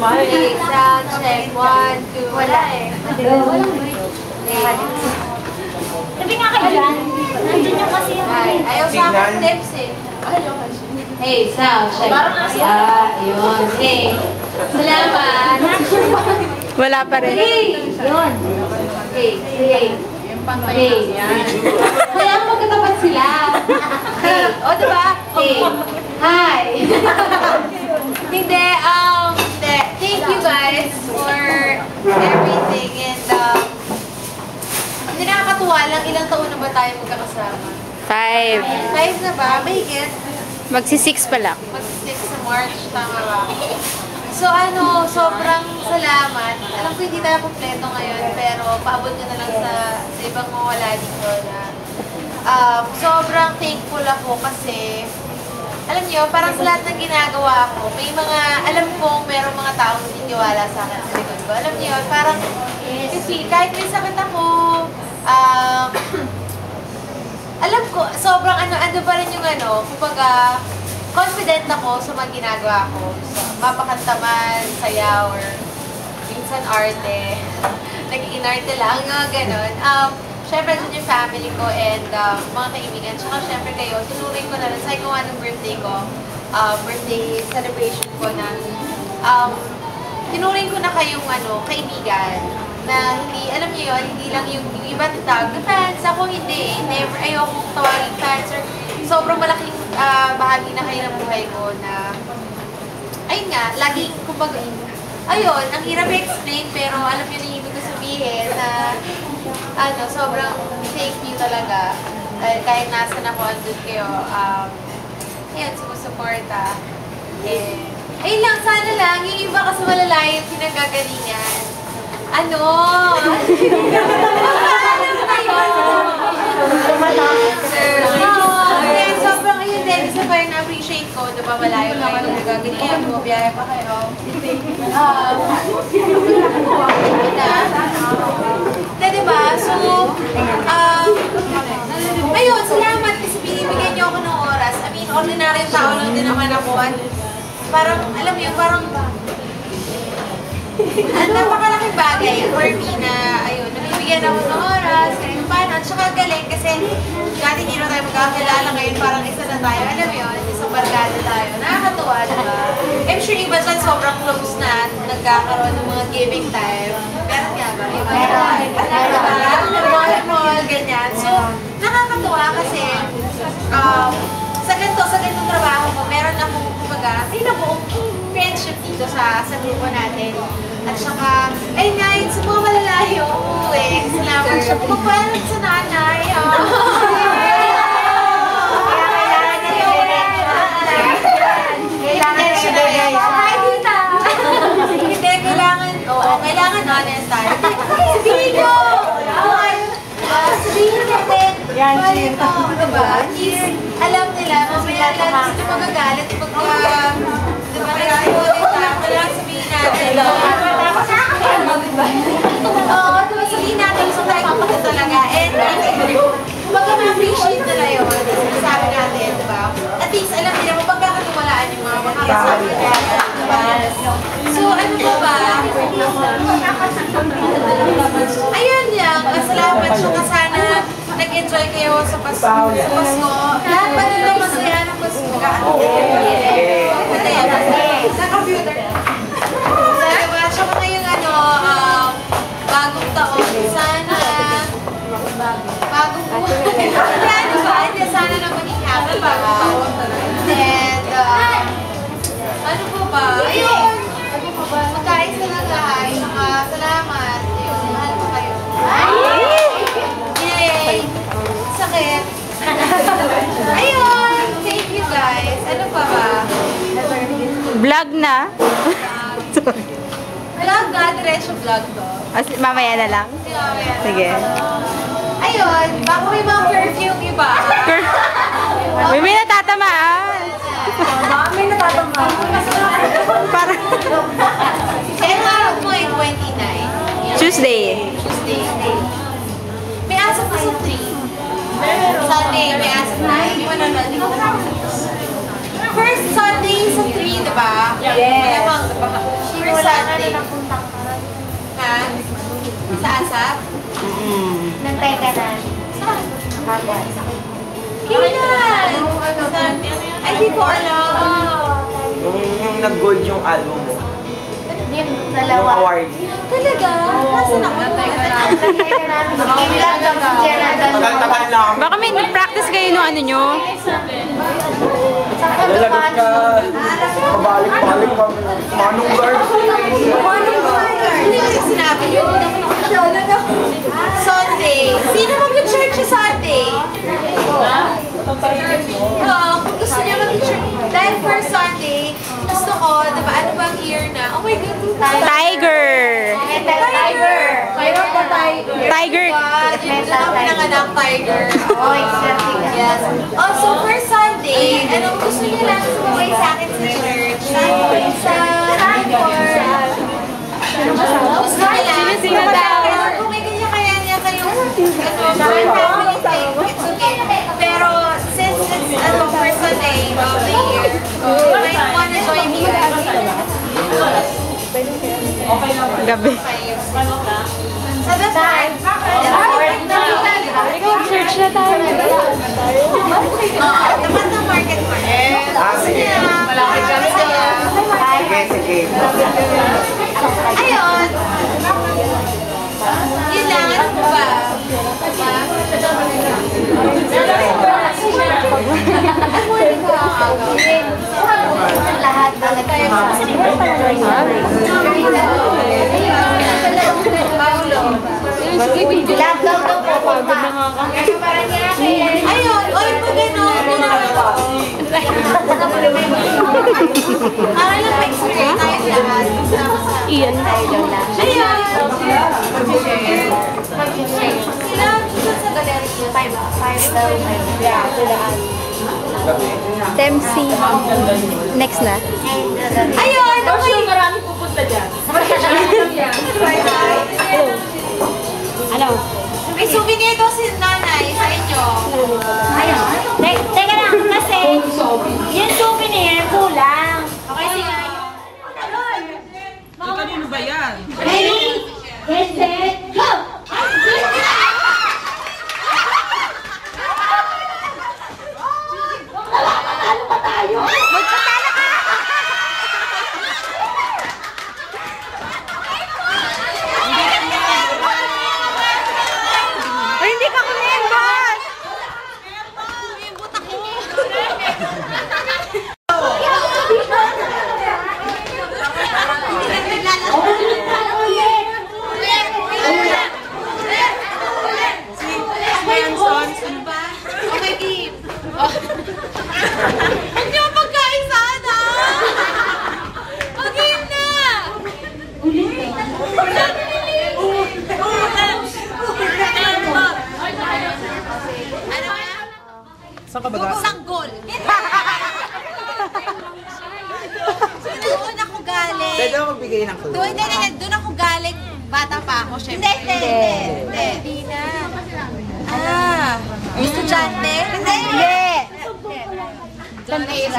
Okay, sound check. 1, 2, wala eh. Sabi nga kayo dyan. Nandiyan yung kasi yung... Ayaw sa akin tips eh. Hey, sound check. Yun. Hey. Salamat. Wala pa rin. Hey. Yun. Hey. Hey. Hey. Kaya magkatapat sila. Hey. O, diba? Hey. Hi. Hindi, thank you guys for everything and hindi nakakatuwa lang, ilang taon na ba tayo magkakasama? 5. 5 na ba? Mahigit? Magsi-6 pa lang. Mag-6 sa March, tama ba? So sobrang salamat. Alam ko hindi tayo kompleto ngayon, pero paabot ko na lang sa ibang mawala dito na sobrang thankful ako kasi alam niyo, parang sa lahat ng ginagawa ko, may mga, alam kong merong mga taong niniwala sa akin sa likod ko. Alam niyo, parang, kasi kahit may sakit ako, alam ko, sobrang ano pa rin yung kumbaga, confident ako sa mga ginagawa ko. So, mapakanta man, sayaw, or minsan arte, nagiging arte lang, mga ganon. Siyempre, dun yung family ko and mga kaibigan. Tsaka siyempre kayo, tinuring ko na rin. Sa ikaw ng birthday ko, birthday celebration ko na, tinuring ko na kayong kaibigan. Na hindi, alam niyo yun, hindi lang yung iba tawag na fans. Ako hindi eh. Never, ayokong tawagin fans. Or sobrang malaking bahagi na kayo ng buhay ko na, ayun nga, laging, kumbaga, ayun, ang hirap i-explain pero alam niyo na yung ibig ko sabihin na, sobrang thank you talaga. Kahit nasan ako, andun kayo, ayan, sumusuporta. Ayun lang, sana lang, yung iba kasi malalayo yung pinagagalingan. Sobrang ayun din, isa pa yung na-appreciate ko, diba malayo kayo, nagagalingan mo, biyaya pa kayo. Diba? So, ayun, salamat kasi binibigyan niyo ako ng oras. I mean, ordinary tao lang din naman ako. Parang, alam mo yun, parang napakalaking bagay for me na, ayun, nabibigyan ako ng oras, kahit paano. At saka galing kasi dati hindi na tayo magkakilala ngayon, parang isa na tayo. Alam mo yun, isang barkada tayo. Nakakatuwa, diba? I'm sure iba dyan sobrang close na nagkakaroon ng mga giving time. Meron nga ba? Iba mall, ganyan. So, nakakatuwa kasi sa ganitong trabaho ko, meron akong kumbaga, ay nabuong friendship dito sa grupo natin. At saka, ay nga, sa mga malalayo, salamat siya. Pagpapalag sa nanay. Kailangan siya na yun. Hi, tita! Hindi, kailangan honest tayo. Sabihin nyo! Sabihin natin. Yan, Chita. Alam nila, mamaya lang sila magagalit pagka, diba, nag-recording lang, wala sabihin natin. Oo, diba, sabihin natin, gusto tayo kapag talaga. And, kumbaga ma-appreciate nila yun, sabi natin, diba? At least, alam nila, mapagkakatiwalaan yung mga magkasabi niya, diba? So, ano ba? Ayun lang, salamat siya ka sana nag-enjoy kayo sa Pasko. Lahat ba nila masaya ng Pasko? Sa computer. Diba? Siya ka ngayong bagong taon. Sana bagong buhay. Ano ba? Hindi, sana na maging happy bagong taon. And, ano po ba? Ayun! Magkain sa lagay. Salamat. Ayun, mahal ko kayo. Yay! Sakit. Ayun! Thank you guys. Ano pa ba? Vlog na. Vlog na? Diretso vlog to. Mamaya na lang. Sige. Ayun! Baka may mga curfew iba. May natatamaan. May natatamaan. Para. Kaya araw mo ay 29. Tuesday. May asap pa sa 3. Sunday, may asap na. Hindi mo nanonood. First Sunday sa 3, diba? Yes. Malamang, first Sunday. Ha? Sa ASAP? Nang teka na. Kailan? Ay, di ko alam. Yung nag-gold yung album mo. Yung Yung dalawa. award. Talaga? Nasaan ako? Tagal-tagal lang. Baka may practice kayo nung ano nyo? Lalagot ka. Pabalik-balik ka. Manong guard. Hindi ko yung sinabi yun. Sunday. Sino mag-church sa Sunday? Oo, kung gusto niya mag-church. Dahil for Sunday, gusto ko, diba, ano bang year na? Oh my God, Tiger! Tiger! Mayroon pa Tiger. Tiger! God, yun doon ako nanganak, Tiger. Oh, exactly. Yes. Oh, so for Sunday, anong gusto niya lang sumabay sa akin sa church? Sa gusto niya lang. Kung may ganyan kaya niya kayong family thing, it's okay. Pero since it's for Sunday of the year, you might wanna join me guys. Gabi. So that's fine. Church na tayo. Tapat ng market mo. Sige. Malaki ka masaya. Sige. Ayun. Yun lang. Ano ba? Lahat na lahat daw po pa. Ayun. Oy, pag gano'n. Para lang ma-experience tayo lahat. Iyan. Ayun. Sila sa galerya. 5 daw. Temsi. Next na. Ayun. Okay. Ano? May souvenir daw si nanay sa inyo. Ayun. Teka lang, kasi yung souvenir kulang. Okay, sige. Kanino ba yan? Ready? Get set, go! Ay, hindi ka kumembas! Okay, game. Huwag niyo pagkain sana. Mag-game na. Ano ba? Saan ka ba? Sanggol. Doon ako galing. Pwede ako magbigay ng clue. Doon ako galing. Bata pa ako, syempre. Hindi na. Ah, estudyante? Hindi. China?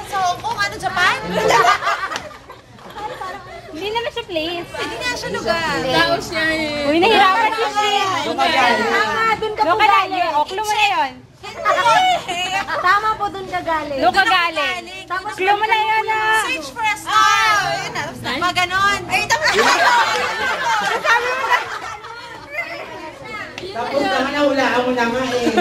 Sa Hong Kong? Ano, Japan? Hindi naman siya place. Hindi nga siya lugar. Uy, nahirapan siya siya. Doon ka po galing. Oklo mo na yun. Tama po dun ka galing. Doon ka galing. Oklo mo na yun ah. Search for a star. Yun na. Tapos na. Ganon. Ay, tapos na. Tapos naman nahulaan mo na nga eh.